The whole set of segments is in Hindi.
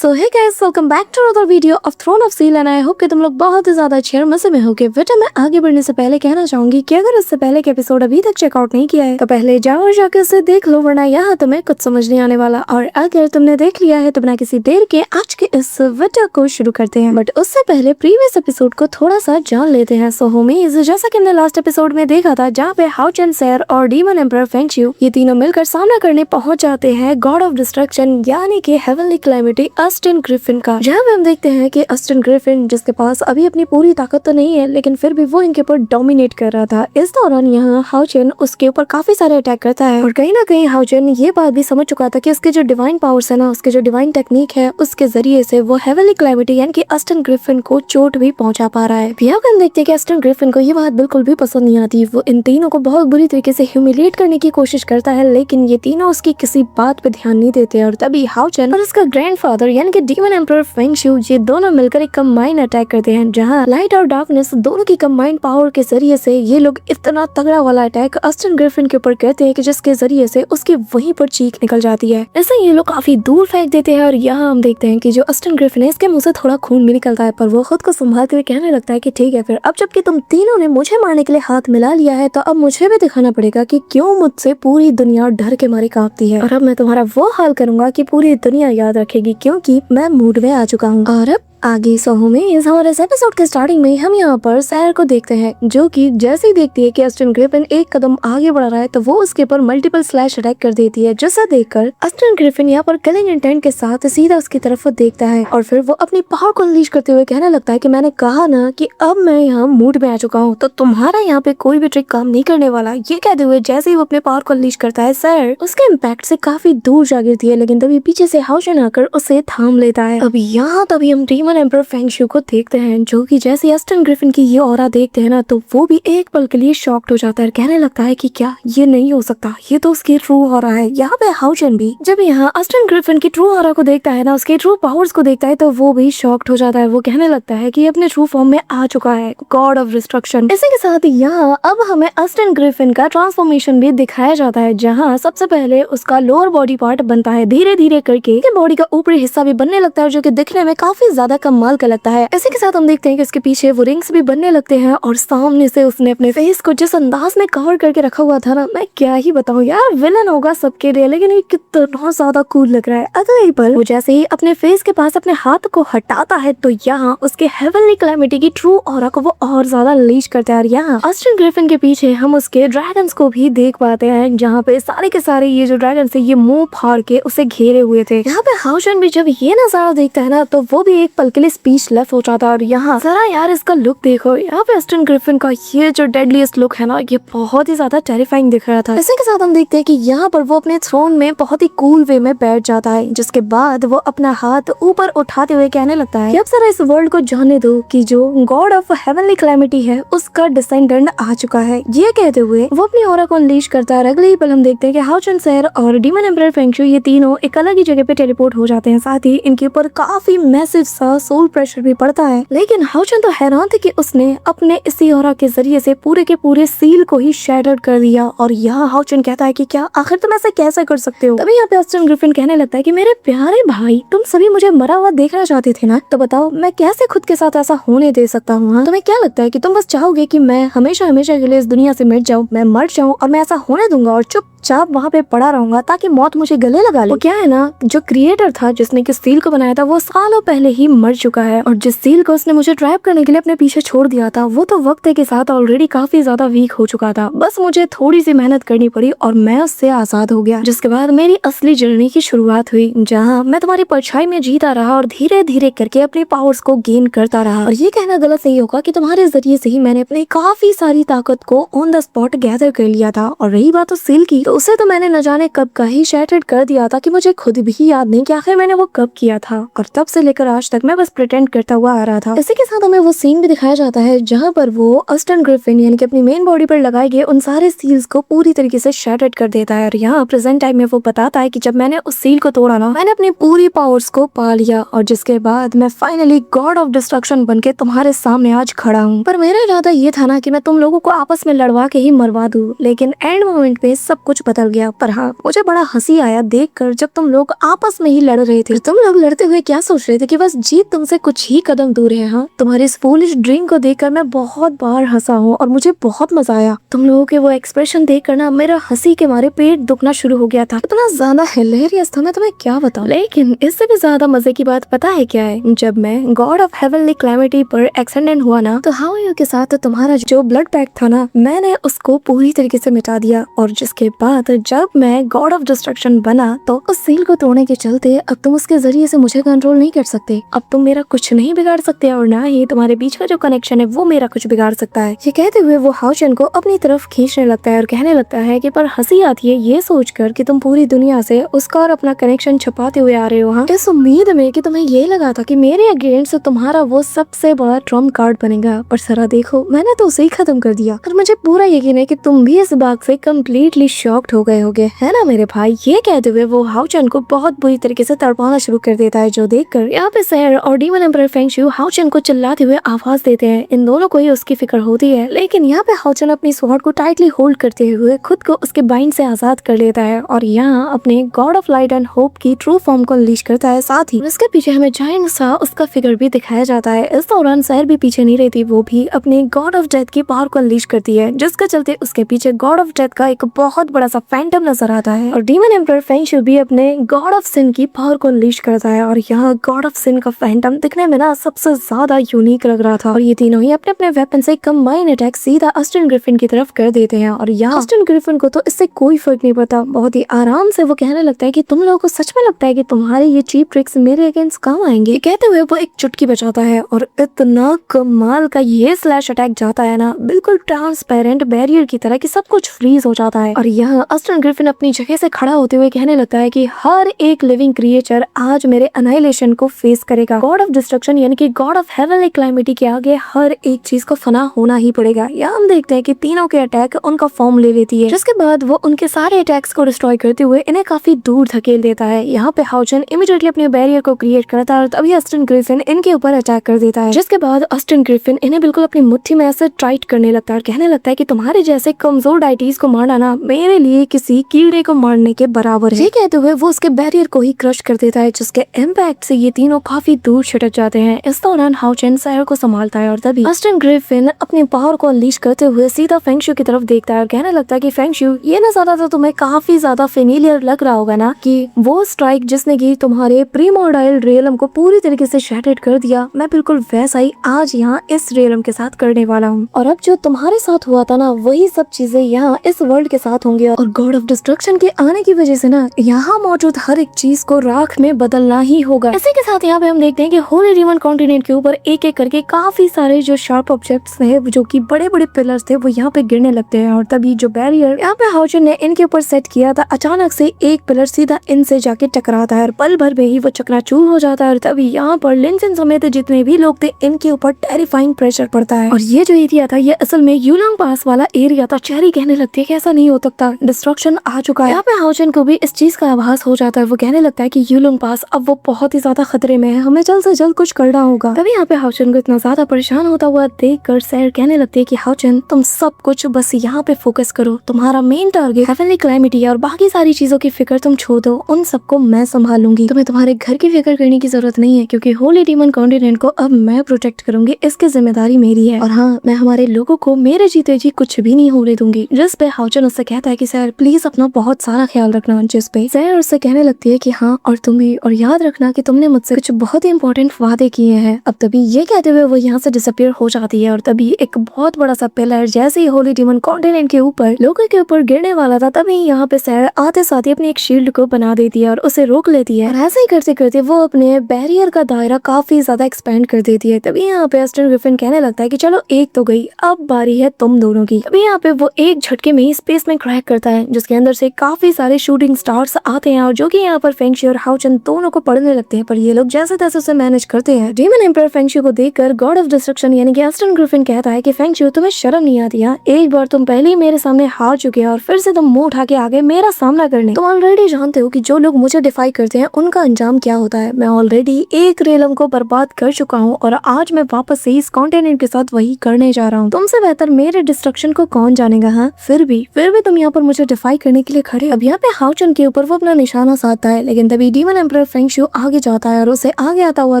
So hey guys, welcome back to another video of throne of steel and I hope कि तुम लोग बहुत ही ज्यादा अच्छे और मजे में होगे। बेटा मैं आगे बढ़ने से पहले कहना चाहूंगी कि अगर इससे पहले के एपिसोड अभी तक चेकआउट नहीं किया है तो पहले जाओ और जाकर इसे देख लो, वरना यहाँ तुम्हें कुछ समझ नहीं आने वाला। और अगर तुमने देख लिया है तो बिना किसी देर के आज के इस वीडियो को शुरू करते हैं। बट उससे पहले प्रीवियस एपिसोड को थोड़ा सा जान लेते हैं। सो होमीज, जैसा कि हमने लास्ट एपिसोड में देखा था जहाँ पे हाउ चेन सैर और डीमन एम्परर फेंगशिउ ये तीनों मिलकर सामना करने पहुंच जाते हैं गॉड ऑफ डिस्ट्रक्शन यानी कि हेवनली कैलेमिटी ऑस्टिन ग्रिफिन का। जहाँ पे हम देखते हैं कि ऑस्टिन ग्रिफिन जिसके पास अभी अपनी पूरी ताकत तो नहीं है लेकिन फिर भी वो इनके ऊपर डोमिनेट कर रहा था। इस दौरान यहाँ हाउ चेन उसके ऊपर काफी सारे अटैक करता है और कहीं ना कहीं हाउ चेन ये बात भी समझ चुका था कि उसके जो डिवाइन पावर्स है ना, उसके जो डिवाइन टेक्निक है उसके जरिए से वो हेवनली कैलेमिटी यानी कि ऑस्टिन ग्रिफिन को चोट भी पहुंचा पा रहा है। यहाँ पर हम देखते हैं कि ऑस्टिन ग्रिफिन को ये बात बिल्कुल भी पसंद नहीं आती। वो इन तीनों को बहुत बुरी तरीके से ह्यूमिलिएट करने की कोशिश करता है लेकिन ये तीनों उसकी किसी बात पे ध्यान नहीं देते। और तभी हाउ चेन और उसका ग्रैंडफादर यानी कि डीमन एम्परर फेंगशिउ ये दोनों मिलकर एक कंबाइन अटैक करते हैं जहां लाइट और डार्कनेस दोनों की कंबाइन पावर के जरिए से ये लोग इतना तगड़ा वाला अटैक ऑस्टिन ग्रिफिन के ऊपर करते हैं कि जिसके जरिए से उसकी वहीं पर चीख निकल जाती है। ऐसे ये लोग काफी दूर फेंक देते हैं और यहाँ हम देखते हैं कि जो ऑस्टिन ग्रिफिन है इसके मुंह से थोड़ा खून भी निकलता है पर वो खुद को संभालते हुए कहने लगता है कि ठीक है, फिर अब जबकि तुम तीनों ने मुझे मारने के लिए हाथ मिला लिया है तो अब मुझे भी दिखाना पड़ेगा कि क्यों मुझसे पूरी दुनिया डर के मारे कांपती है। और अब मैं तुम्हारा वो हाल करूंगा कि पूरी दुनिया याद रखेगी क्योंकि मैं मूड में आ चुका हूँ। और अब आगे सोहो में इस हमारे एपिसोड के स्टार्टिंग में हम यहाँ पर सैर को देखते हैं जो कि जैसे ही देखती है कि ऑस्टिन ग्रिफिन एक कदम आगे बढ़ रहा है तो वो उसके ऊपर मल्टीपल स्लैश अटैक कर देती है, जिसे देखकर ऑस्टिन ग्रिफिन यहाँ पर किलिंग इंटेंट के साथ सीधा उसकी तरफ देखता है और फिर वो अपनी पावर को अनलीश करते हुए कहने लगता है कि मैंने कहा ना कि अब मैं यहाँ मूड में आ चुका हूँ तो तुम्हारा यहाँ पे कोई भी ट्रिक काम नहीं करने वाला। ये कहते हुए जैसे ही वो अपने पावर को अनलीश करता है सैर उसके इम्पैक्ट से काफी दूर जा गिरती है लेकिन तभी पीछे से हाउ चेन आकर उसे थाम लेता है। अब यहाँ तभी हम डीमन एम्परर फेंगशिउ को देखते हैं जो कि जैसे ऑस्टिन ग्रिफिन की ये ऑरा देखते हैं ना तो वो भी एक पल के लिए शॉक्ड हो जाता है। कहने लगता है कि क्या ये नहीं हो सकता, ये तो उसकी ट्रू ऑरा है। यहाँ पे हाउ चेन भी जब यहाँ ऑस्टिन ग्रिफिन की ट्रू ऑरा को देखता है ना, उसके ट्रू पावर्स को देखता है तो वो भी शॉक्ड हो जाता है। वो कहने लगता है कि अपने ट्रू फॉर्म में आ चुका है गॉड ऑफ डिस्ट्रक्शन। इसी के साथ यहाँ अब हमें ऑस्टिन ग्रिफिन का ट्रांसफॉर्मेशन भी दिखाया जाता है जहाँ सबसे पहले उसका लोअर बॉडी पार्ट बनता है धीरे धीरे करके बॉडी का ऊपरी हिस्सा भी बनने लगता है जो कि दिखने में काफी ज्यादा कमाल का लगता है। इसी के साथ हम देखते हैं कि उसके पीछे वो रिंग्स भी बनने लगते हैं और सामने से उसने अपने फेस को जिस अंदाज में कवर करके रखा हुआ था ना, मैं क्या ही बताऊं यार, विलन होगा सबके लिए लेकिन ये कितना ज्यादा कूल लग रहा है। अगले पल वो जैसे ही अपने फेस के पास अपने हाथ को हटाता है तो यहाँ उसके हेवनली कैलेमिटी की ट्रू ऑरा को वो और ज्यादा अनलीश करता है। यहाँ ऑस्टिन ग्रिफिन के पीछे हम उसके ड्रैगन्स को भी देख पाते हैं जहाँ पे सारे के सारे ये जो ड्रैगन थे ये मुंह फाड़ के उसे घेरे हुए थे। यहाँ पे हाउ चेन भी जब ये नजारा देखता है ना तो वो भी एक पल के लिए स्पीच लेफ्ट हो जाता है। और यहाँ जरा यार इसका लुक देखो, यहाँ पे ऑस्टिन ग्रिफिन का ये जो डेडलीस्ट लुक है ना ये बहुत ही ज्यादा टेरिफाइंग दिख रहा था। इसी के साथ हम देखते हैं कि यहाँ पर वो अपने थ्रोन में बहुत ही कूल वे में बैठ जाता है जिसके बाद वो अपना हाथ ऊपर उठाते हुए कहने लगता है कि अब जरा इस वर्ल्ड को जाने दो कि जो गॉड ऑफ हेवनली कैलेमिटी है उसका डिसेंडेंट आ चुका है। ये कहते हुए वो अपनी ऑरा को अनलीश करता है। अगले ही पल हम देखते हैं कि हाउ चेन सैर और डीमन एम्परर फेंगशिउ ये तीनों एक अलग ही जगह पे टेलीपोर्ट हो जाते हैं। साथ ही इनके ऊपर काफी मैसिव सा सोल प्रेशर भी पड़ता है लेकिन हाउ चेन तो हैरान थे कि उसने अपने इसी ऑरा के जरिए से पूरे के पूरे सील को ही शैटर्ड कर दिया। और यहाँ हाउ चेन कहता है कि क्या आखिर तुम ऐसे कैसे कर सकते हो। तभी यहाँ पे ऑस्टिन ग्रिफिन कहने लगता है कि मेरे प्यारे भाई, तुम सभी मुझे मरा हुआ देखना चाहते थे ना, तो बताओ मैं कैसे खुद के साथ ऐसा होने दे सकता हूँ। तुम्हें क्या लगता है कि तुम बस चाहोगे कि मैं हमेशा हमेशा के लिए इस दुनिया से मिट जाऊँ, मैं मर जाऊँ और मैं ऐसा होने दूंगा और चुपचाप वहाँ पे पड़ा रहूंगा ताकि मौत मुझे गले लगा ले। वो क्या है ना, जो क्रिएटर था जिसने किस सील को बनाया था वो सालों पहले ही मर चुका है और जिस सील को उसने मुझे ट्रैप करने के लिए अपने पीछे छोड़ दिया था वो तो वक्त के साथ ऑलरेडी काफी ज्यादा वीक हो चुका था। बस मुझे थोड़ी सी मेहनत करनी पड़ी और मैं उससे आजाद हो गया, जिसके बाद मेरी असली जर्नी की शुरुआत हुई जहाँ मैं तुम्हारी परछाई में जीता रहा और धीरे धीरे करके अपनी पावर्स को गेन करता रहा। और ये कहना गलत नहीं होगा कि तुम्हारे जरिए से ही मैंने अपनी काफी सारी ताकत को ऑन द स्पॉट गैदर कर लिया था। और रही बात उस सील की तो उसे तो मैंने न जाने कब का ही शैटर्ड कर दिया था कि मुझे खुद भी याद नहीं कि आखिर मैंने वो कब किया था। और तब से लेकर आज तक मैं बस प्रिटेंड करता हुआ आ रहा था। इसी के साथ हमें वो सीन भी दिखाया जाता है जहाँ पर वो ऑस्टिन ग्रिफिन यानी कि अपनी मेन बॉडी पर लगाए गए उन सारे सील्स को पूरी तरीके से शैटर्ड कर देता है। और यहाँ प्रेजेंट टाइम में वो बताता है कि जब मैंने उस सील को तोड़ा ना, मैंने अपनी पूरी पावर्स को पा लिया और जिसके बाद मैं फाइनली गॉड ऑफ डिस्ट्रक्शन बनके तुम्हारे सामने आज खड़ा हूँ। पर मेरा इरादा ये था ना कि मैं तुम लोगों को आपस में लड़वा के ही मरवा दूं, लेकिन एंड मोमेंट पे सब कुछ कुछ बदल गया। पर हाँ, मुझे बड़ा हंसी आया देखकर जब तुम लोग आपस में ही लड़ रहे थे। तुम लोग लड़ते हुए क्या सोच रहे थे कि बस जीत तुमसे कुछ ही कदम दूर है। हाँ, तुम्हारी इस फूलिश ड्रिंक को देखकर मैं बहुत बार हंसा हूँ और मुझे बहुत मजा आया। तुम लोगों के वो एक्सप्रेशन देखकर ना मेरा हंसी के मारे पेट दुखना शुरू हो गया था। इतना ज्यादा हिलेरियस था, मैं तुम्हें क्या बताऊं। लेकिन इससे भी ज्यादा मजे की बात पता है क्या है? जब मैं गॉड ऑफ हेवनली कैलेमिटी पर एक्सीडेंट हुआ ना, तो हाओयू के साथ तुम्हारा जो ब्लड पैक्ट था ना, मैंने उसको पूरी तरीके से मिटा दिया। और जिसके बाद जब मैं गॉड ऑफ डिस्ट्रक्शन बना तो उस सील को तोड़ने के चलते अब तुम उसके जरिए से मुझे कंट्रोल नहीं कर सकते। अब तुम मेरा कुछ नहीं बिगाड़ सकते और ना ही तुम्हारे बीच का जो कनेक्शन है वो मेरा कुछ बिगाड़ सकता है। ये कहते हुए वो हाओचन को अपनी तरफ खींचने लगता है और कहने लगता है कि पर हंसी आती है ये सोचकर कि तुम पूरी दुनिया से उसका और अपना कनेक्शन छुपाते हुए आ रहे हो। हाँ, इस उम्मीद में कि तुम्हें ये लगा था कि मेरे अगेंस्ट तुम्हारा वो सबसे बड़ा ट्रम्प कार्ड बनेगा, पर सरा देखो मैंने तो उसे ही खत्म कर दिया। और मुझे पूरा यकीन है कि तुम भी इस बात से कम्प्लीटली शॉक्ड हो गए होगे, है ना मेरे भाई। ये कहते हुए वो हाओचन को बहुत बुरी तरीके से तड़पाना शुरू कर देता है, जो देखकर यहाँ पे सैर और डीमन एम्परर फेंगशू हाओचन को चिल्लाते हुए आवाज देते हैं। इन दोनों को ही उसकी फिक्र होती है, लेकिन यहाँ पे हाओचन अपनी स्वॉर्ड को टाइटली होल्ड करते हुए खुद को उसके बाइंड से आजाद कर लेता है और यहाँ अपने God of light and hope की ट्रू फॉर्म को अनलीश करता है। साथ ही उसके पीछे हमें जायंट सा उसका फिगर भी दिखाया जाता है। इस दौरान सैर भी पीछे नहीं रहती, वो भी अपने गॉड ऑफ डेथ की पावर को अनलीश करती है, जिसके चलते उसके पीछे गॉड ऑफ डेथ का एक बहुत बड़ा सा फैंटम नजर आता है। और डीमन एम्परर फेंगशू भी अपने गॉड ऑफ सिन की पावर को अनलीश करता है और यहाँ गॉड ऑफ सिन का फैंटम दिखने में ना सबसे ज्यादा यूनिक लग रहा था। और ये तीनों ही अपने अपने वेपन से कंबाइन अटैक सीधा अस्टन ग्रिफिन की तरफ कर देते हैं और यहाँ अस्टन ग्रिफिन को तो इससे कोई फर्क नहीं पड़ता। बहुत ही आराम से वो कहने लगता है कि तुम लोगों को सच में लगता है कि तुम्हारे ये चीप ट्रिक्स मेरे अगेंस्ट काम आएंगे। कहते हुए वो एक चुटकी बजाता है और इतना कमाल का ये स्लैश अटैक जाता है ना, बिल्कुल ट्रांसपेरेंट बैरियर की तरह कि सब कुछ फ्रीज हो जाता है। और यहाँ अस्टन ग्रिफिन अपनी जगह से खड़ा होते हुए कहने लगता है कि हर एक लिविंग क्रिएचर आज मेरे अनाइलेशन को फेस करेगा। गॉड ऑफ डिस्ट्रक्शन यानी कि गॉड ऑफ हेवनली कैलेमिटी के आगे हर एक चीज को फना होना ही पड़ेगा। यहाँ हम देखते हैं कि तीनों के अटैक उनका फॉर्म ले लेती है, जिसके बाद वो उनके सारे अटैक्स को डिस्ट्रॉय करते हुए इन्हें काफी दूर धकेल देता है। यहाँ पे हाओचन इमीडिएटली अपने बैरियर को क्रिएट करता है और तभी अस्टन ग्रिफिन इनके ऊपर अटैक कर देता है, जिसके बाद अस्टन ग्रिफिन इन्हें बिल्कुल अपनी मुट्ठी में ऐसे टाइट करने लगता है और कहने लगता है कि तुम्हारे जैसे कमजोर डाइटीज को मारना ना मेरे लिए किसी कीड़े को मारने के बराबर है। ये कहते हुए वो उसके बैरियर को ही क्रश कर देता है, जिसके इम्पैक्ट से ये तीनों काफी दूर छिटक जाते हैं। इस दौरान हाओचन सैर को संभालता है और तभी अस्टन ग्रिफिन अपनी पावर को अनलीश करते हुए सीधा फेंगशू की तरफ देखता है और कहने लगता है कि फेंगशू ये नजारा तो तुम्हें काफी ज्यादा फेमिलियर लग रहा होगा ना, कि वो स्ट्राइक जिसने की तुम्हारे प्रीमोर्डाइल रियलम को पूरी तरीके से शैटर्ड कर दिया, मैं बिल्कुल वैसा ही आज यहाँ इस रियलम के साथ करने वाला हूँ। और अब जो तुम्हारे साथ हुआ था ना, वही सब चीजें यहाँ इस वर्ल्ड के साथ होंगी। और गॉड ऑफ डिस्ट्रक्शन के आने की वजह से ना यहाँ मौजूद हर एक चीज को राख में बदलना ही होगा। इसी के साथ यहाँ पे हम देखते हैं कि होली रीमन कॉन्टिनेंट के ऊपर एक एक करके काफी सारे जो शार्प ऑब्जेक्ट्स थे, जो कि बड़े बड़े पिलर्स थे, वो यहाँ पे गिरने लगते हैं। और तभी जो बैरियर यहाँ पे हाओचन ने इनके ऊपर सेट किया था, अचानक से एक पिलर सीधा इनसे जाके टकराता है और पल भर में ही वो चकनाचूर हो जाता है। और तभी यहाँ पर लिनचेन समेत जितने भी लोग थे, इनके ऊपर टेरिफाइंग प्रेशर पड़ता है। और ये जो एरिया था, ये असल में यूलोंग पास वाला एरिया था। चेरी कहने लगती है कि ऐसा नहीं हो सकता, डिस्ट्रक्शन आ चुका है। यहाँ पे हाओचन को भी इस चीज का आभास हो जाता है। वो कहने लगता है कि यूलोंग पास अब वो बहुत ही ज्यादा खतरे में है, हमें जल्द से जल्द कुछ करना होगा। तभी यहाँ पे हाओचन को इतना ज्यादा परेशान होता हुआ देख कर सैर कहने लगती है कि हाओचन तुम सब कुछ बस यहाँ पे फोकस करो, तुम्हारा मेन टारगेट हेवनली कैलेमिटी है और बाकी सारी चीजों की फिक्र तुम छोड़ दो, उन सबको मैं संभाल लूंगी। तुम्हें तुम्हारे घर की फिक्र करने की जरूरत नहीं है, क्योंकि होली डीमन कॉन्टिनेंट को अब मैं प्रोटेक्ट करूंगी, इसकी जिम्मेदारी मेरी है। और हाँ, मैं हमारे लोगों को मेरे जीते जी कुछ भी नहीं होने दूंगी। जिस पे हाओचन उससे कहता है कि सर प्लीज अपना बहुत सारा ख्याल रखना, जिस पे सैर उससे कहने लगती है कि हाँ और तुम भी, और याद रखना कि तुमने मुझसे कुछ बहुत ही इंपॉर्टेंट वादे किए हैं। अब तभी ये कहते हुए वो यहाँ से डिसअपियर हो जाती है और तभी एक बहुत बड़ा सा पिलर जैसे ही होली डीमन कॉन्टिनेंट के ऊपर लोगों के ऊपर गिरने वाला था, तभी यहाँ पे सैर आते साथ ही अपनी एक शील्ड को बना देती है और उसे रोक लेती है। और ऐसे ही करते करते वो अपने बैरियर का दायरा काफी ज्यादा एक्सपेंड कर देती है। तभी यहाँ पे अस्टन ग्रिफिन कहने लगता है कि चलो एक तो गई, अब बारी है तुम दोनों की। तभी यहाँ पे वो एक झटके में ही स्पेस में क्रैक करता है, जिसके अंदर से काफी सारे शूटिंग स्टार्स आते हैं और जो कि यहाँ पर फेंगशू और हाओचन दोनों को पड़ने लगते हैं। पर ये लोग जैसे तैसे उसे मैनेज करते हैं। डीमन एम्परर फेंगशू को देखकर गॉड ऑफ डिस्ट्रक्शन यानी कि अस्टन ग्रिफिन कहता है कि फेंगशू तुम्हें शर्म नहीं आती? एक बार तुम पहले ही मेरे सामने हार चुके हैं और फिर से तुम मुंह उठा के आगे मेरा सामना करने। तुम ऑलरेडी जानते हो कि जो लोग मुझे डिफाई करते हैं उनका अंजाम क्या होता है। मैं ऑलरेडी एक रेलम को बर्बाद कर चुका हूँ और आज मैं वापस से इस कॉन्टिनेंट के साथ वही करने जा रहा हूँ। तुमसे बेहतर मेरे डिस्ट्रक्शन को कौन जानेगा। हाँ, फिर भी तुम यहाँ पर मुझे डिफाई करने के लिए खड़े। अब यहाँ पे हाउचन के ऊपर वो अपना निशाना साधता है, लेकिन तभी डीमन एम्परर फेंगशू आगे जाता है और उसे आगे आता हुआ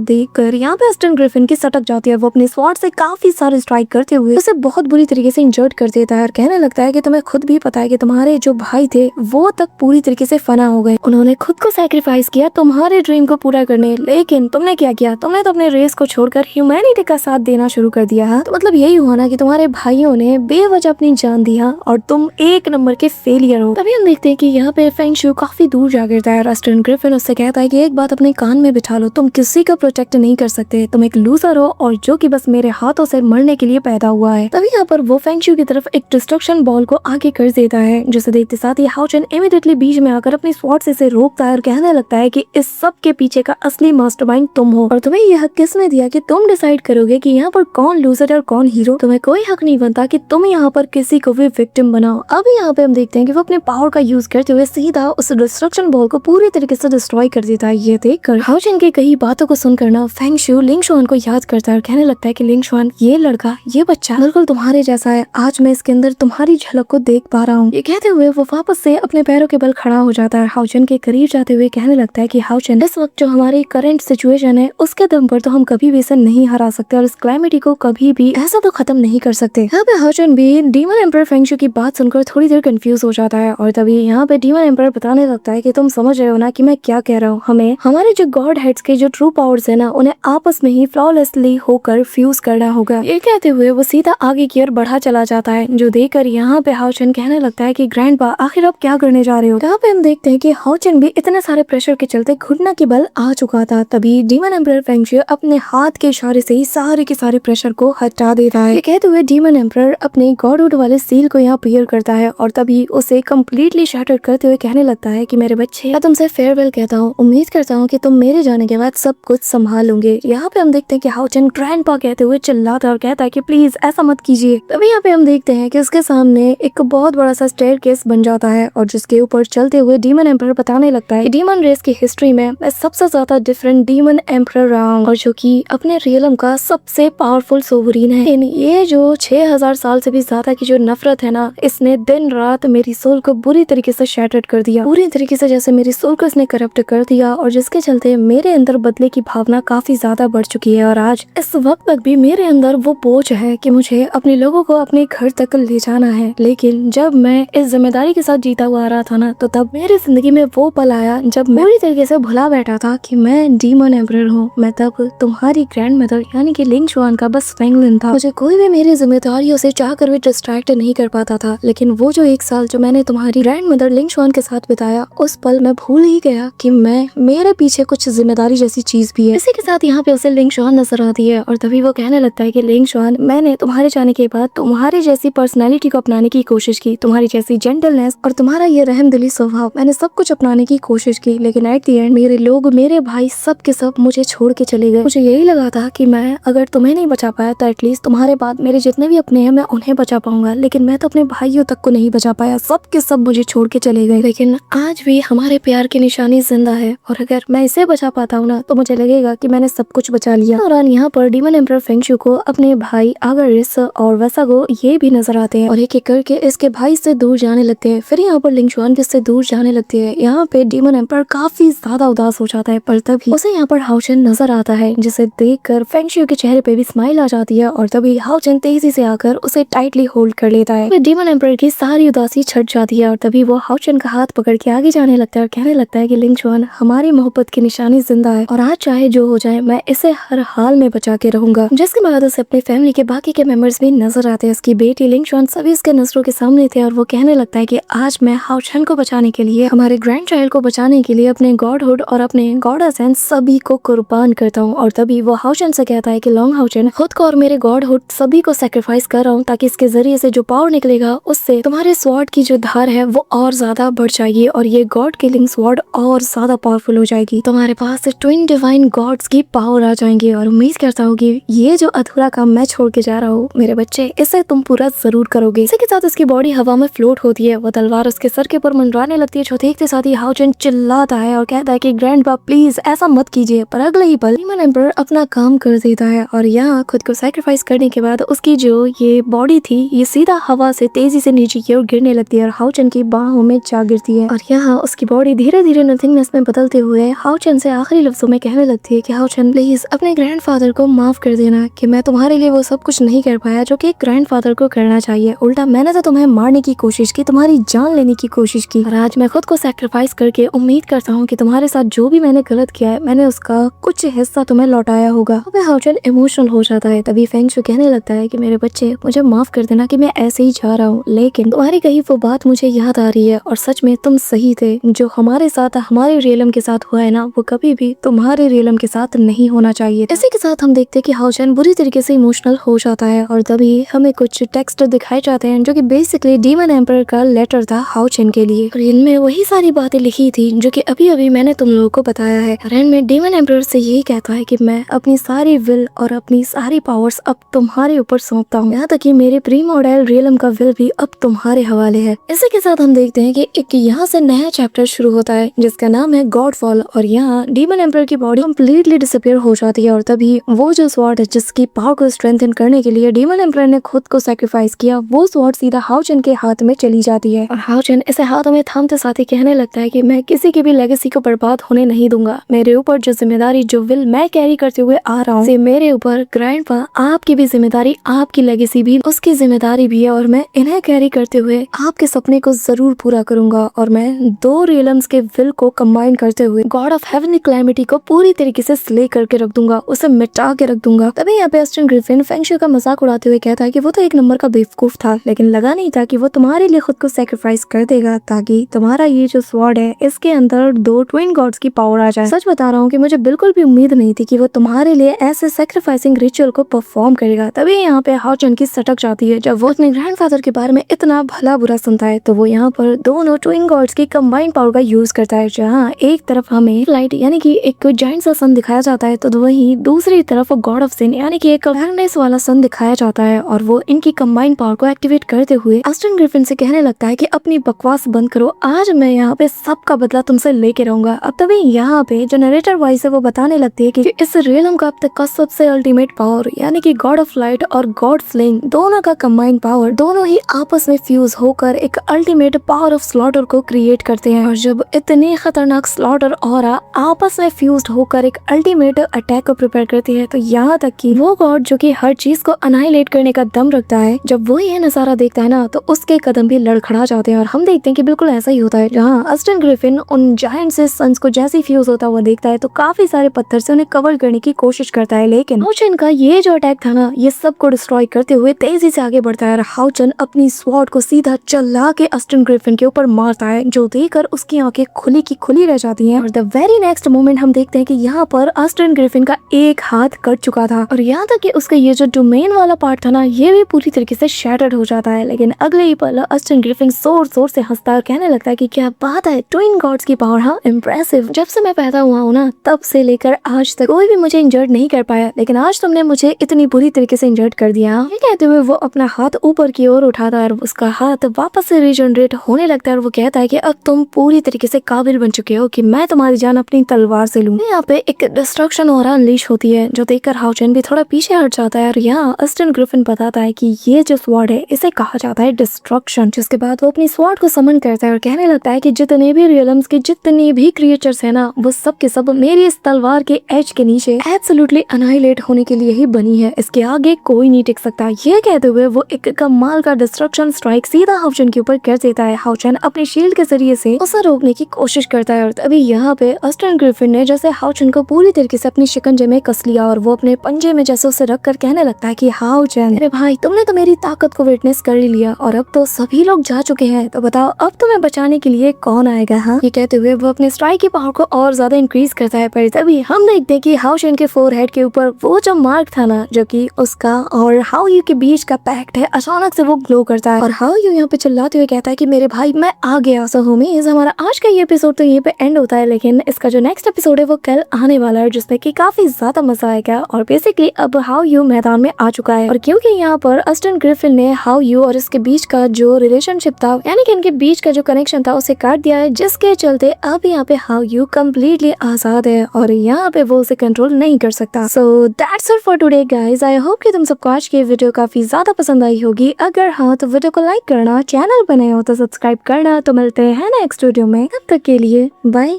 देखकर यहाँ पे अस्टन ग्रिफिन की सटक जाती है। वो अपने स्वॉर्ड से काफी सारे स्ट्राइक करते हुए उसे बहुत बुरी तरीके से इंजर्ड कर देता है और कहने लगता है कि तुम्हें खुद भी पता है कि तुम्हारे जो भाई थे वो तक पूरी तरीके से फना हो गए। उन्होंने खुद को सैक्रिफाइस किया तुम्हारे ड्रीम को पूरा करने, लेकिन तुमने क्या किया? तुमने तो अपने रेस को छोड़कर ह्यूमैनिटी का साथ देना शुरू कर दिया। तो मतलब यही हुआ ना कि तुम्हारे भाइयों ने बेवजह अपनी जान दिया और तुम एक नंबर के फेलियर हो। तभी हम देखते हैं कि यहाँ पे फेंगशू काफी दूर जा गिरता है और अस्टन ग्रिफिन उससे कहता है कि एक बात अपने कान में बिठा लो, तुम किसी को प्रोटेक्ट नहीं कर सकते, तुम एक लूजर हो और जो कि बस मेरे हाथों से मरने के लिए पैदा हुआ है। तभी यहाँ पर वो फेंगशू की तरफ एक डिस्ट्रक्शन बॉल को आगे कर देता है, जिसे देखते साथ ही हाउचन इमीडिएटली बीच में आकर अपनी स्वॉर्ड से इसे रोकता है और कहने लगता है कि इस सब के पीछे का असली मास्टरमाइंड तुम हो और तुम्हें यह हक किसने दिया कि तुम डिसाइड करोगे कि यहाँ पर कौन लूजर है और कौन हीरो? तुम्हें कोई हक नहीं बनता कि तुम यहाँ पर किसी को भी विक्टिम बनाओ। अब यहाँ पे हम देखते हैं कि वो अपने पावर का यूज करते हुए सीधा उस डिस्ट्रक्शन बॉल को पूरी तरीके से डिस्ट्रॉय कर देता है। ये देखकर हाउचन की कई बातों को सुनकर ना फेंगशू लिंग शुआन को याद करता है और कहने लगता है कि लिंग शुआन, ये लड़का, ये बच्चा बिल्कुल तुम्हारे जैसा है, आज मैं इसके अंदर तुम्हारी झलक को देख पा रहा हूँ। ये कहते हुए वो वापस से अपने पैरों के बल खड़ा हो जाता है। हाउचन के करीब जाते हुए कहने लगता है कि हाउचन, इस वक्त जो हमारी करंट सिचुएशन है उसके दम पर तो हम कभी भी इसे नहीं हरा सकते और इस क्लैमिटी को कभी भी ऐसा तो खत्म नहीं कर सकते। यहाँ पे हाउचन भी डीमन एम्परर फेंगशू की बात सुनकर थोड़ी देर कंफ्यूज हो जाता है और तभी यहाँ पे डीमन एम्परर बताने लगता है कि तुम समझ रहे हो ना कि मैं क्या कह रहा हूँ। हमें हमारे जो गॉड हेड्स के जो ट्रू पावर्स है ना उन्हें आपस में ही फ्लॉलेसली होकर फ्यूज करना होगा। ये कहते हुए वो सीधा आगे की ओर बढ़ा चला जाता है, जो देखकर यहाँ पे हाउचन कहने लगता है कि ग्रैंडपा, आखिर आप क्या करने जा रहे हो? यहाँ पे हम देखते हैं कि हाउचन भी इतने सारे प्रेशर के चलते घुटना के बल आ चुका था। तभी डीमन एम्परर फेंगशू अपने हाथ के इशारे से ही सारे के सारे प्रेशर को हटा देता है। ये कहते हुए डीमन एम्परर अपने गॉडहुड वाले सील को यहाँ पियर करता है और तभी उसे कम्प्लीटली शैटर करते हुए कहने लगता है कि मेरे बच्चे, मैं तुमसे फेयरवेल कहता हूँ, उम्मीद करता हूँ कि तुम मेरे जाने के बाद सब कुछ संभाल लोगे। यहाँ पे हम देखते हैं कि हाउचन ग्रैंडपा कहते हुए चिल्लाता है और कहता है कि प्लीज ऐसा मत कीजिए। तभी यहाँ पे हम देखते हैं कि उसके सामने एक बहुत बड़ा सा स्टेयरकेस बन जाता है और जिसके ऊपर चलते हुए डीमन एम्परर बताने लगता है कि डीमन रेस की हिस्ट्री में मैं सबसे ज्यादा डिफरेंट डीमन एम्परर रहा हूँ और जो कि अपने रियलम का सबसे पावरफुल सोवरीन है। ये जो 6000 साल से भी ज्यादा की जो नफरत है ना, इसने दिन रात मेरी सोल को बुरी तरीके से शैटर्ड कर दिया, पूरी तरीके से जैसे मेरी सोल को इसने करप्ट कर दिया और जिसके चलते मेरे अंदर बदले की भावना काफी ज्यादा बढ़ चुकी है और आज इस वक्त तक भी मेरे अंदर वो बोझ है कि मुझे अपने लोगों को अपने घर तक ले जाना है। लेकिन जब मैं इस जिम्मेदारी के साथ जीता हुआ आ रहा था ना, तो तब मेरी जिंदगी में वो पल आया जब मैं पूरी तरीके से भुला बैठा था कि मैं डीमन एम्परर हूँ। मैं तब तुम्हारी ग्रैंड मदर यानी कि लिंग शुआन का बस फेंगलिन था। मुझे कोई भी मेरी जिम्मेदारियों से चाह कर भी डिस्ट्रैक्ट नहीं कर पाता था, लेकिन वो जो एक साल जो मैंने तुम्हारी ग्रैंड मदर लिंग शुआन के साथ बिताया, उस पल मैं भूल ही गया कि मेरे पीछे कुछ जिम्मेदारी जैसी चीज भी है। इसी के साथ यहाँ पे उसे लिंग शुआन नजर आती है और तभी वो कहने लगता है कि लिंग शुआन, मैंने तुम्हारे जाने के बाद तुम्हारे जैसी पर्सनैलिटी को अपनाने की कोशिश की, तुम्हारी जैसी जेंटलनेस और तुम्हारा ये रहमदिली स्वभाव, मैंने सब कुछ अपनाने की कोशिश की, लेकिन एट द एंड मेरे लोग, मेरे भाई सब के सब मुझे छोड़ के चले गए। मुझे यही लगा था कि मैं अगर तुम्हें नहीं बचा पाया तो एटलीस्ट तुम्हारे बाद मेरे जितने भी अपने हैं मैं उन्हें बचा पाऊंगा, लेकिन मैं तो अपने भाइयों तक को नहीं बचा पाया, सब के सब मुझे छोड़ के चले गए। लेकिन आज भी हमारे प्यार की निशानी जिंदा है और अगर मैं इसे बचा पाता हूँ ना, तो मुझे लगेगा कि मैंने सब कुछ बचा लिया। और यहाँ पर डीमन एम्परर फेंगशू को अपने भाई आगरिस और वसागो ये भी नजर आते हैं और एक एक करके इसके भाई से दूर जाने लगते हैं। फिर यहाँ पर लिंग शुआन भी इससे दूर जाने लगती है। यहाँ पे डीमन एम्परर काफी ज्यादा उदास हो जाता है, पर तभी उसे यहाँ पर हाउचन नजर आता है, जिसे देखकर फेंगशू के चेहरे पे भी स्माइल आ जाती है और तभी हाउचन तेजी से आकर उसे टाइटली होल्ड कर लेता है। फिर डीमन एम्परर की सारी उदासी छट जाती है और तभी वो हाउचन का हाथ पकड़ के आगे जाने लगता है और कहने लगता है कि लिंग शुआन, हमारी मोहब्बत की निशानी जिंदा है और आज चाहे जो हो जाए मैं इसे हर हाल में बचा के रहूंगा। जिसके बाद उसे अपनी फैमिली के बाकी के मेंबर्स भी नजर आते हैं। उसकी बेटी लिंग शुआन सभी उसके नजरों के सामने थे और वो कहने लगता है कि आज मैं हाउचन को बचाने के लिए, हमारे ग्रैंड चाइल्ड को बचाने के लिए अपने गॉडहुड और अपने गॉडेस एंड सभी को कुर्बान करता हूँ। और तभी वो हाउचन से कहता है कि लॉन्ग हाउचन, खुद को और मेरे गॉडहुड सभी को सैक्रिफाइस कर रहा हूँ ताकि इसके जरिए से जो पावर निकलेगा उससे तुम्हारे स्वॉर्ड की जो धार है वो और ज्यादा बढ़ जाएगी और ये गॉड किलिंग स्वॉर्ड और ज्यादा पावरफुल हो जाएगी। तुम्हारे पास ट्विन डिवाइन गॉड्स की पावर आ जाएंगी और उम्मीद करता हूँ कि ये जो अधूरा काम मैं छोड़ के जा रहा हूँ मेरे बच्चे, इसे तुम पूरा जरूर करोगे। इसी के साथ उसकी बॉडी हवा में फ्लोट होती है, वो तलवार उसके सर के ऊपर मंडराने लगती है। जो देखते साथ ही हाउचन चिल्लाता है और कहता है कि ग्रैंडपा प्लीज ऐसा मत कीजिए, पर अगले ही पल डीमन एम्परर अपना काम कर देता है और यहाँ खुद को सैक्रिफाइस करने के बाद उसकी जो ये बॉडी थी ये सीधा हवा से तेजी से नीचे की ओर गिरने लगती है और हाउचन की बाहों में जा गिरती है और यहाँ उसकी बॉडी धीरे धीरे नथिंगनेस में बदलते हुए हाउचन से आखिरी लफ्जों में कहने लगती है कि हाउचन प्लीज अपने ग्रैंडफादर को माफ कर देना कि मैं तुम्हारे लिए वो सब कुछ नहीं कर पाया जो कि एक ग्रैंडफादर को करना चाहिए। उल्टा मैंने तो तुम्हें मारने की कोशिश की, तुम्हारी जान लेने की कोशिश की और आज मैं खुद को सैक्रिफाइस करके उम्मीद करता हूँ कि तुम्हारे साथ जो भी मैंने गलत किया है मैंने उसका कुछ हिस्सा तुम्हें लौटाया होगा। अब हाउचन इमोशनल हो जाता है। तभी फेंगशू कहने लगता है कि मेरे बच्चे मुझे माफ कर देना कि मैं ऐसे ही जा रहा हूँ, लेकिन तुम्हारी कही वो बात मुझे याद आ रही है और सच में तुम सही थे। जो हमारे साथ हमारे रियलम के साथ हुआ है ना, वो कभी भी तुम्हारे रियलम के साथ नहीं होना चाहिए। इसी के साथ हम देखते हैं कि हाउचन बुरी तरीके से इमोशनल हो जाता है और तभी हमें कुछ टेक्स्ट दिखाए जाते हैं जो कि बेसिकली डीमन एम्परर का लेटर था हाउचन के लिए और इनमें वही सारी बातें लिखी थी जो कि अभी अभी मैंने तुम लोगों को बताया है। और में डीमन एम्परर से यही कहता है कि मैं अपनी सारी विल और अपनी सारी पावर्स अब तुम्हारे ऊपर सौंपता हूँ, यहाँ तक कि मेरे प्रीमोर्डियल रियलम का विल भी अब तुम्हारे हवाले है। इसी के साथ हम देखते हैं कि एक यहाँ से नया चैप्टर शुरू होता है जिसका नाम है गॉडफॉल और यहाँ डीमन एम्परर की बॉडी कम्प्लीटली डिसअपीयर हो जाती है और तभी वो जो स्वॉर्ड है जिसकी पावर को स्ट्रेंथन करने के लिए डीमन एम्परर ने खुद को सैक्रिफाइस किया, वो स्वॉर्ड सीधा हाउचन के हाथ में चली जाती है और हाउचन इसे हाथों में थामते साथ ही कहने लगता है कि मैं किसी की भी लेगेसी को बर्बाद होने नहीं दूंगा। मेरे ऊपर जो जिम्मेदारी जो विल मैं कैरी करते हुए आ रहा हूँ मेरे ऊपर ग्रैंडपा आपकी भी जिम्मेदारी, आपकी लेगेसी भी उसकी जिम्मेदारी भी है और मैं इन्हें कैरी करते हुए आपके सपने को जरूर पूरा करूंगा और मैं दो रियलम्स के विल को कंबाइन करते हुए गॉड ऑफ हेवनली कैलेमिटी को पूरी तरीके से स्ले करके रख दूंगा, उसे मिटा के रख दूंगा। तभी यहाँ पे अस्टन ग्रिफिन फेंगशू का मजाक उड़ाते हुए कहता है कि वो तो एक नंबर का बेवकूफ था, लेकिन लगा नहीं था कि वो तुम्हारे लिए खुद को सैक्रिफाइस कर देगा ताकि तुम्हारा ये जो स्वॉर्ड है इसके अंदर दो ट्विन गॉड्स की पावर आ जाए। सच बता रहा हूँ कि मुझे बिल्कुल भी उम्मीद नहीं थी कि वो तुम्हारे लिए ऐसे सैक्रिफाइसिंग रिचुअल को परफॉर्म करेगा। तभी यहाँ पे हाउचन की सटक जाती है जब वो अपने ग्रैंडफादर के बारे में इतना भला बुरा सुनता है तो वो यहाँ पर दोनों ट्विन गॉड्स की कंबाइंड पावर का यूज करता है। जहाँ एक तरफ हमें लाइट यानी कि एक जायंट सा सन दिखाया जाता है तो वहीं दूसरी तरफ गॉड ऑफ सिन यानी कि एक मैग्नेस वाला सन दिखाया जाता है और वो इनकी कंबाइंड पावर को एक्टिवेट करते हुए अस्टन ग्रिफिन से कहने लगता है कि अपनी बकवास बंद करो, आज मैं यहाँ पे सबका बदला तुमसे लेके रहूंगा। अब तभी यहाँ पे जो नरेटर वॉइस है वो बताने लगती है कि इस रियलम का अब तक का सबसे अल्टीमेट पावर यानी कि गॉड ऑफ लाइट और गॉड फ्लेम दोनों का कंबाइंड पावर दोनों ही आपस में फ्यूज होकर एक अल्टीमेट पावर ऑफ स्लॉटर को क्रिएट करते हैं और जब इतनी खतरनाक स्लॉटर ऑरा आपस में फ्यूज्ड होकर एक अल्टीमेट अटैक को प्रिपेयर करती है तो यहाँ तक कि वो गॉड जो कि हर चीज को अनाइलेट करने का दम रखता है, जब वो ये नजारा देखता है ना तो उसके कदम भी लड़खड़ा जाते हैं और हम देखते हैं कि बिल्कुल ऐसा ही होता है। जहाँ अस्टन ग्रिफिन उन जायंट से सन्स को जैसे फ्यूज होता हुआ देखता है तो काफी सारे पत्थर से उन्हें कवर करने की कोशिश करता है, लेकिन हाउचन का ये जो अटैक था ना ये सब को डिस्ट्रॉय करते हुए तेजी से आगे बढ़ता है और हाउचन अपनी स्वॉर्ड को सीधा चला के अस्टन ग्रिफिन के ऊपर मारता है जो देखकर उसकी आंखें खुली की खुली रह जाती हैं। और द वेरी नेक्स्ट मोमेंट हम देखते हैं कि यहाँ पर अस्टन ग्रिफिन का एक हाथ कट चुका था और यहाँ तक कि उसका ये जो डोमेन वाला पार्ट था ना ये भी पूरी तरीके से शैटर्ड हो जाता है। लेकिन अगले ही पल अस्टन ग्रिफिन जोर जोर से हंसता है और कहने लगता है कि क्या बात है, ट्विन गॉड्स की पावर, हाँ इम्प्रेसिव। जब से मैं पैदा हुआ हूँ ना तब से लेकर आज तक कोई भी मुझे इंजर्ड नहीं कर पाया, लेकिन आज तुमने मुझे इतनी बुरी तरीके से इंजर्ड कर दिया। ये कहते हुए वो अपना हाथ ऊपर की ओर उठाता है और उसका हाथ वापस से रीजनरेट होने लगता है और वो कहता है कि अब तुम पूरी तरीके से काबिल बन चुके हो कि मैं तुम्हारी जान अपनी तलवार से लूं। यहाँ पे एक डिस्ट्रक्शन और अनलीश होती है जो देखकर हाउचन भी थोड़ा पीछे हट जाता है और यहाँ अस्टन ग्रिफिन बताता है कि ये जो स्वॉर्ड है इसे कहा जाता है डिस्ट्रक्शन। जिसके बाद वो अपनी स्वॉर्ड को समन करता है और कहने लगता है कि जितने भी रियलम्स के जितने भी क्रिएचर्स है ना वो सब के सब मेरी इस तलवार के एज के नीचे एब्सोल्युटली अनाइलेट होने के लिए ही बनी है, इसके आगे कोई नहीं टिक सकता। ये कहते हुए वो एक कमाल का डिस्ट्रक्शन स्ट्राइक सीधा हाउचन के ऊपर कर देता है। हाउचन अपने शील्ड के जरिए से उसे रोकने की कोशिश करता है और तभी यहाँ पे अस्टन ग्रिफिन ने जैसे हाउचन को पूरी तरीके से अपनी शिकंजे में कस लिया और वो अपने पंजे में जैसे उसे रख कर कहने लगता है कि हाउचन अरे भाई तुमने तो मेरी ताकत को विटनेस कर ही लिया और अब तो सभी लोग जा चुके हैं, तो बताओ अब तुम्हें बचाने के लिए कौन आएगा। हाँ, ये कहते हुए वो अपने स्ट्राइक की पावर को और ज्यादा इंक्रीज करता है। पर तभी हम देखते हैं कि हाउचन के फोरहेड के ऊपर वो जो मार्क था ना जो कि उसका और हाउ यू के बीच का पैक्ट है अचानक से वो ग्लो करता है और हाउ यू यहाँ पे चिल्लाते हुए कहता है कि मेरे भाई मैं आ गया। सो होमीज हमारा आज का ये एपिसोड तो यहीं पे एंड होता है, लेकिन इसका जो नेक्स्ट एपिसोड है वो कल आने वाला है जिसमें कि काफी ज्यादा मजा आएगा और बेसिकली अब हाउ यू मैदान में आ चुका है और क्योंकि यहाँ पर अस्टन ग्रिफिन ने हाउ यू और इसके बीच का जो रिलेशनशिप था यानी कि इनके बीच का जो कनेक्शन था उसे काट दिया है, जिसके चलते अब यहाँ पे हाउ यू कम्प्लीटली आजाद है और यहाँ पे वो उसे कंट्रोल नहीं कर सकता। So that's it for today guys. I hope कि तुम सबको आज की वीडियो काफी ज्यादा पसंद आई होगी। अगर हाँ तो वीडियो को लाइक करना, चैनल पर नए हो तो सब्सक्राइब करना। तो मिलते हैं नेक्स्ट वीडियो में, तब तक के लिए बाय।